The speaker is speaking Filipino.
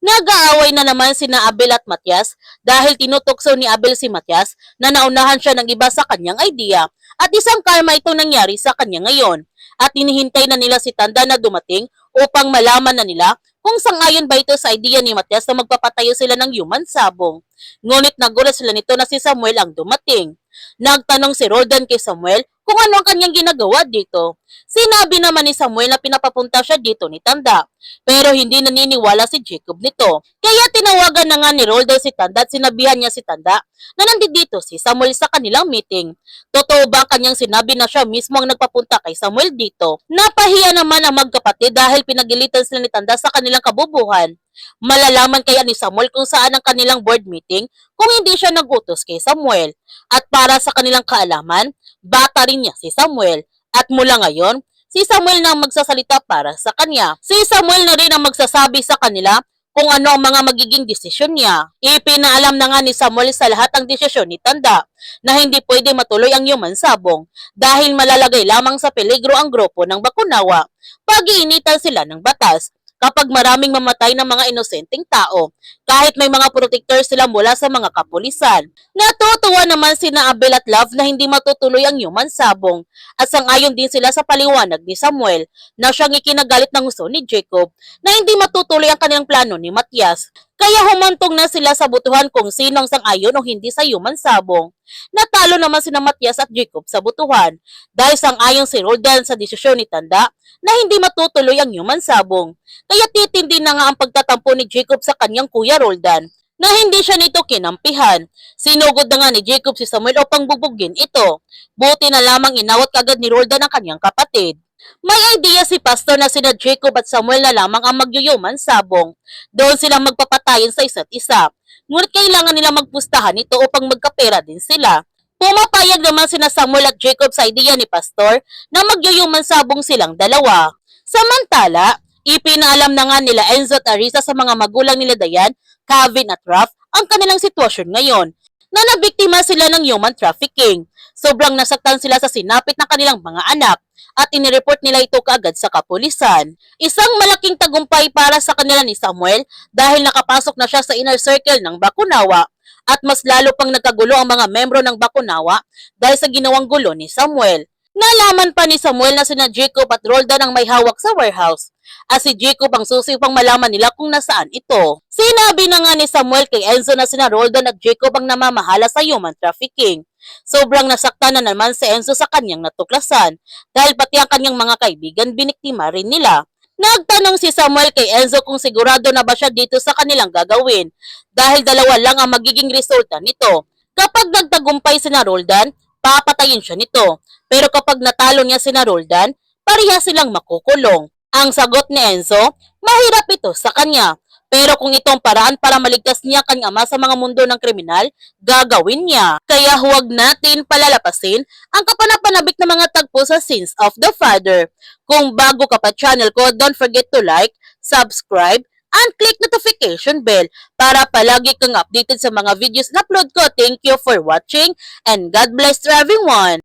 Nag-aaway na naman sina Abel at Matias dahil tinutokso ni Abel si Matias na naunahan siya ng iba sa kanyang idea at isang karma itong nangyari sa kanya ngayon. At hinihintay na nila si Tanda na dumating upang malaman na nila kung sangayon ba ito sa idea ni Matias na magpapatayo sila ng human sabong. Ngunit nagulat sila nito na si Samuel ang dumating. Nagtanong si Roldan kay Samuel kung ano ang kanyang ginagawa dito. Sinabi naman ni Samuel na pinapapunta siya dito ni Tanda. Pero hindi naniniwala si Jacob nito. Kaya tinawagan na nga ni Roldan si Tanda at sinabihan niya si Tanda na nandito si Samuel sa kanilang meeting. Totoo ba ang kanyang sinabi na siya mismo ang nagpapunta kay Samuel dito? Napahiya naman ang magkapatid dahil pinagilitan sila ni Tanda sa kanilang kabubuhan. Malalaman kaya ni Samuel kung saan ang kanilang board meeting kung hindi siya nagutos kay Samuel. At para sa kanilang kaalaman, bata rin niya si Samuel. At mula ngayon, si Samuel na ang magsasalita para sa kanya. Si Samuel na rin ang magsasabi sa kanila kung ano ang mga magiging desisyon niya. Ipinaalam na nga ni Samuel sa lahat ang desisyon ni Tanda na hindi pwede matuloy ang human sabong dahil malalagay lamang sa peligro ang grupo ng Bakunawa. Pag-iinitan sila ng batas kapag maraming mamatay ng mga inosenteng tao, kahit may mga protector sila mula sa mga kapulisan. Natutuwa naman sina Abel at Love na hindi matutuloy ang human sabong at sangayon din sila sa paliwanag ni Samuel na siyang ikinagalit ng gusto ni Jacob na hindi matutuloy ang kanilang plano ni Matias. Kaya humantong na sila sa butuhan kung sino ang sang-ayon o hindi sa human sabong. Natalo naman sina Matias at Jacob sa butuhan dahil sang-ayon si Roldan sa desisyon ni Tanda na hindi matutuloy ang human sabong. Kaya titindi na nga ang pagtatampo ni Jacob sa kanyang kuya Roldan na hindi siya nito kinampihan. Sinugod na nga ni Jacob si Samuel upang bubugin ito. Buti na lamang inawat kagad ni Roldan ang kanyang kapatid. May idea si Pastor na sina Jacob at Samuel na lamang ang magyuyuman sabong. Doon silang magpapatayin sa isa't isa. Ngunit kailangan nila magpustahan ito upang magkapera din sila. Pumapayag naman sina Samuel at Jacob sa idea ni Pastor na magyuyuman sabong silang dalawa. Samantala, ipinaalam na nga nila Enzo at Arisa sa mga magulang nila Dayan, Kevin at Ralph ang kanilang sitwasyon ngayon na nabiktima sila ng human trafficking. Sobrang nasaktan sila sa sinapit ng kanilang mga anak at inireport nila ito kaagad sa kapulisan. Isang malaking tagumpay para sa kanila ni Samuel dahil nakapasok na siya sa inner circle ng Bakunawa at mas lalo pang nagkagulo ang mga membro ng Bakunawa dahil sa ginawang gulo ni Samuel. Nalaman pa ni Samuel na sina Jacob at Roldan ang may hawak sa warehouse at si Jacob ang susi upang malaman nila kung nasaan ito. Sinabi na nga ni Samuel kay Enzo na sina Roldan at Jacob ang namamahala sa human trafficking. Sobrang nasaktan na naman si Enzo sa kanyang natuklasan dahil pati ang kanyang mga kaibigan biniktima rin nila. Nagtanong si Samuel kay Enzo kung sigurado na ba siya dito sa kanilang gagawin dahil dalawa lang ang magiging resulta nito. Kapag nagtagumpay sina Roldan, papatayin siya nito. Pero kapag natalo niya sina Roldan, pareha silang makukulong. Ang sagot ni Enzo, mahirap ito sa kanya. Pero kung itong paraan para maligtas niya kanyang ama sa mga mundo ng kriminal, gagawin niya. Kaya huwag natin palalapasin ang kapanapanabik na mga tagpo sa Sins of the Father. Kung bago ka pa channel ko, don't forget to like, subscribe, and click notification bell para palagi kang updated sa mga videos na upload ko. Thank you for watching and God bless to everyone!